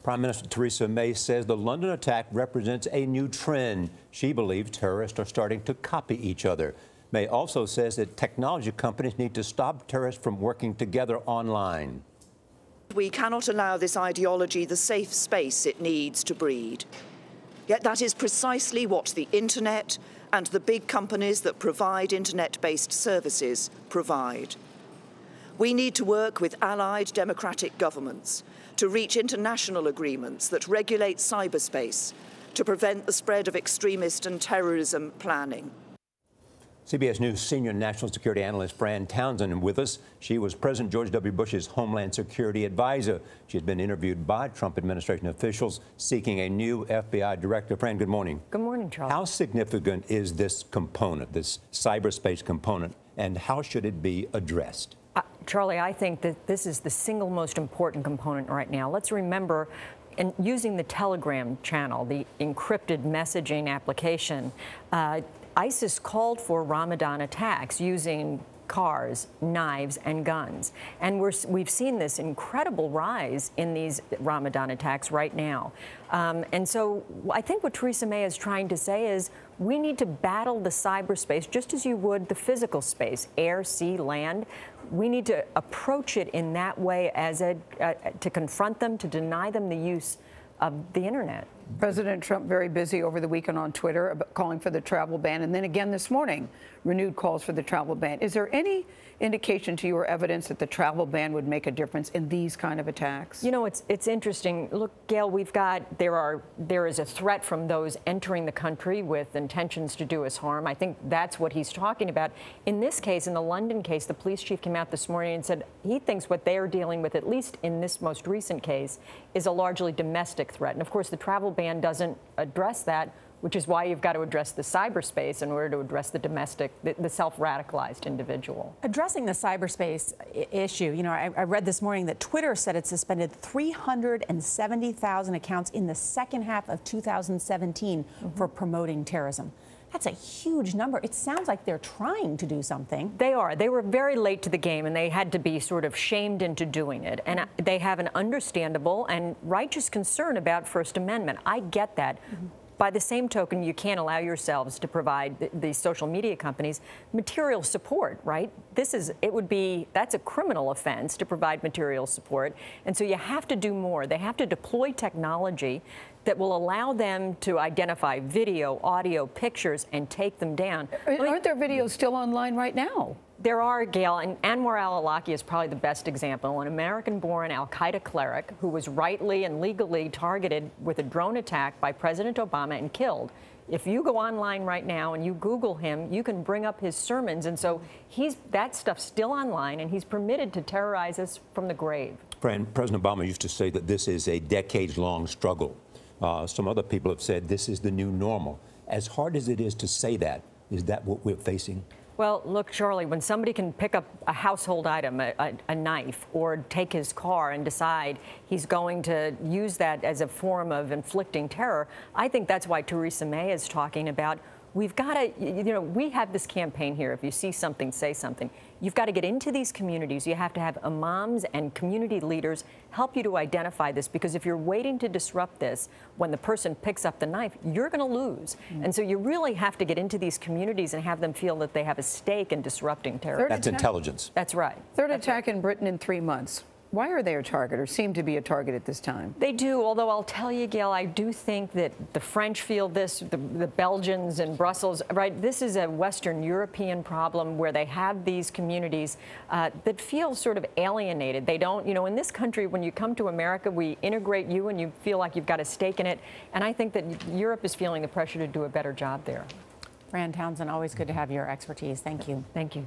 Prime Minister Theresa May says the London attack represents a new trend. She believes terrorists are starting to copy each other. May also says that technology companies need to stop terrorists from working together online. We cannot allow this ideology the safe space it needs to breed. Yet that is precisely what the internet and the big companies that provide internet-based services provide. We need to work with allied democratic governments to reach international agreements that regulate cyberspace to prevent the spread of extremist and terrorism planning. CBS News senior national security analyst Fran Townsend with us. She was President George W. Bush's Homeland Security advisor. She had been interviewed by Trump administration officials seeking a new FBI director. Fran, good morning. Good morning, Charles. How significant is this component, this cyberspace component, and how should it be addressed? Charlie, I think that this is the single most important component right now. Let's remember, in using the Telegram channel, the encrypted messaging application, ISIS called for Ramadan attacks using cars, knives, and guns. And we've seen this incredible rise in these Ramadan attacks right now. And so I think what Theresa May is trying to say is we need to battle the cyberspace just as you would the physical space, air, sea, land. We need to approach it in that way as to confront them, to deny them the use of the internet. President Trump very busy over the weekend on Twitter about calling for the travel ban, and then again this morning, renewed calls for the travel ban. Is there any indication to you or evidence that the travel ban would make a difference in these kind of attacks? You know, it's interesting. Look, Gayle, there is a threat from those entering the country with intentions to do us harm. I think that's what he's talking about. In this case, in the London case, the police chief came out this morning and said he thinks what they are dealing with, at least in this most recent case, is a largely domestic threat. And of course, the travel ban doesn't address that, which is why you've got to address the cyberspace in order to address the domestic, the self-radicalized individual. Addressing the cyberspace issue, you know, I read this morning that Twitter said it suspended 370,000 accounts in the second half of 2017 for promoting terrorism. That's a huge number. It sounds like they're trying to do something. They are. They were very late to the game, and they had to be sort of shamed into doing it. And they have an understandable and righteous concern about First Amendment. I get that. By the same token, you can't allow yourselves to provide these social media companies material support, right? That's a criminal offense to provide material support. And so you have to do more. They have to deploy technology that will allow them to identify video, audio, pictures, and take them down. Aren't there videos still online right now? There are, Gayle, and Anwar al-Awlaki is probably the best example, an American-born al-Qaeda cleric who was rightly and legally targeted with a drone attack by President Obama and killed. If you go online right now and you Google him, you can bring up his sermons, and so that stuff's still online, and he's permitted to terrorize us from the grave. Fran, President Obama used to say that this is a decades-long struggle. Some other people have said this is the new normal. As hard as it is to say that, is that what we're facing? Well, look, Charlie, when somebody can pick up a household item, a knife, or take his car and decide he's going to use that as a form of inflicting terror, I think that's why Theresa May is talking about we've got to, you know, we have this campaign here. If you see something, say something. You've got to get into these communities. You have to have imams and community leaders help you to identify this, because if you're waiting to disrupt this, when the person picks up the knife, you're going to lose. And so you really have to get into these communities and have them feel that they have a stake in disrupting terror. That's intelligence. That's right. Third attack in Britain in 3 months. Why are they a target, or seem to be a target at this time? They do, although I'll tell you, Gayle, I do think that the French feel this, the Belgians in Brussels, right? This is a Western European problem where they have these communities that feel sort of alienated. They don't, you know, in this country, when you come to America, we integrate you and you feel like you've got a stake in it. And I think that Europe is feeling the pressure to do a better job there. Fran Townsend, always good to have your expertise. Thank you. Thank you.